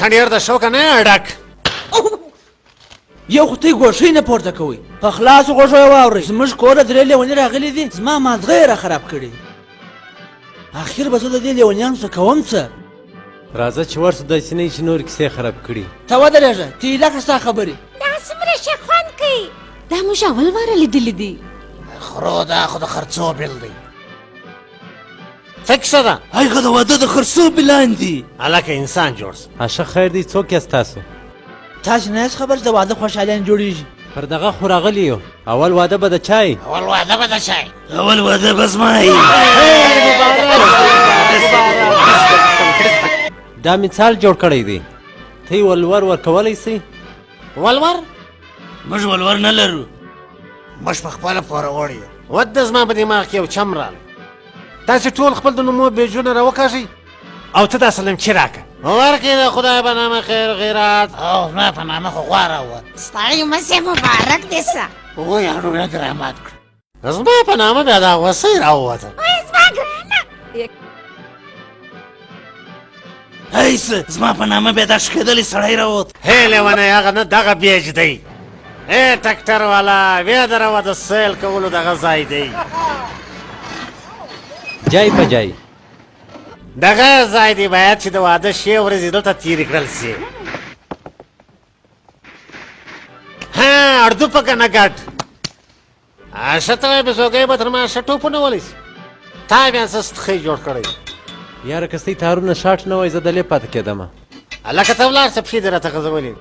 ته ډېر د شوقه نه ډک یو خو تی ګوښۍ نه پورته کوئ په خلاصو غوږو یې واورئ زموږ کوره 3 لیوني راغلي دي زما مازغه یې راخراب کړي اخر به زه د دې لیونیانو څه کوم څه راځه چې ورسو داسې نه چې نور کیسې خراب کړي ته ودرېږه تی لکه ستا خبرې دا څومره ښه خوند کوي دا موږ اول واره لیدلي دي خرو دا خو د خرڅو بیل دی څه کیسه ده هغه د واده د خرڅو بلان دي هلکه انسان جوړ سه اشه خیر دی څوک یاست تاسو تاسې نه یاست خبر چې د واده خوشحالیان جوړېږي پر دغه خو راغلي یو اول واده به د چای اول واده به د شی اول واده به زما دا مثال جوړ کړی دی ته یې ولور ورکولی سي ولور موږ ولور نه لرو موږ په خپله پوره وړ یو وده زما په دماغ کې یو چم راغی تاسې ټول خپل د نومو بیجونه راوکاږئ او ته دا سلم چې راکړه ورکړې د خدای په نامه خیر غیرات او زما په نامه خو غوره وه ستړی مسې مبارک دې سه وایي هډوکه دې رحمت کړه زما په نامه بیا دا غوسۍ راووته وایي زما ګرانه هیڅ زما په نامه بیا دا شکېدلی سړی راووت هی لیونی هغه نه دغه بیج دی ای ټکټر والا بیا دروه د سیل کولو دغه ځای دی جای په جای دغه ځای دی باید چې د واده شی ورځې دلته تېرې کړل سي ها اردو په که نه ګډ ښه ته وایې بزوګۍ به تر ما ښه ټوپونه ولی سي تا بیا څه ستخۍ جوړ کړی یاره که ستی تارونه شاټ نه وای زه دلې پاتې کېدمه هلکه ته ولاړ څه پښې دې راته غځولې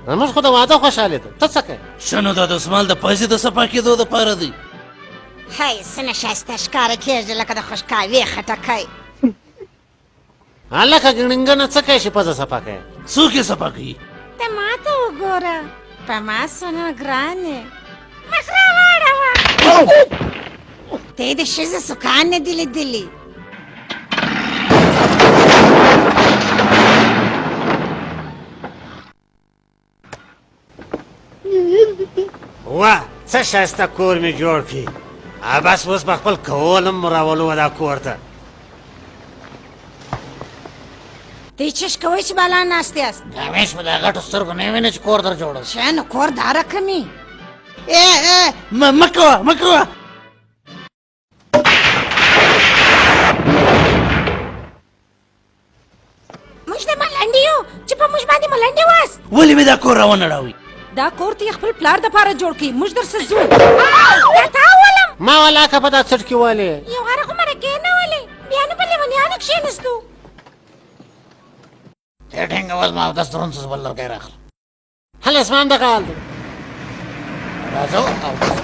زموږ خو د واده خوشحالې ده ته څه کوې ښه نو دا د اسمال د پیسې د صفا کېدو دپاره دی هی څنګه ښایسته ښکاره کېږي لکه د خوشکاوي خټکی هلکه ګڼنګنه څه کوې چې پزه صفا کوې څوک یې صفا کوي ته ما ته وګوره په ما سونه ګرانې مخ راواړوه ته یې د ښځې سوکان نه دي لیدلي وه څه ښایسته کور مې جوړ کړي بس اوس به خپل کولم راولو دا کور ته ته یې چش کوئ چې بالا ناست یاست همیش په دا غټو سترګو نه وینې چې کور در جوړ شي ښه نو کور دا رقمي مه کوه مه کوه موږ د ملنډې یو چې په موږ باندې ملنډې واست ولې مې دا کور راونړوئ دا کور ته یې خپل پلار دپاره جوړ کړي موږ درسره ځو دا تا ولم ما ولاکه په دا څټکې والې یو هره خو مرکې نه ولې بیا نو په لیونیانو کښېنستو ته ټینګه وز ما اودس درون څه بل لرګی راخله هله زما هم دغه حال دی راځه اودس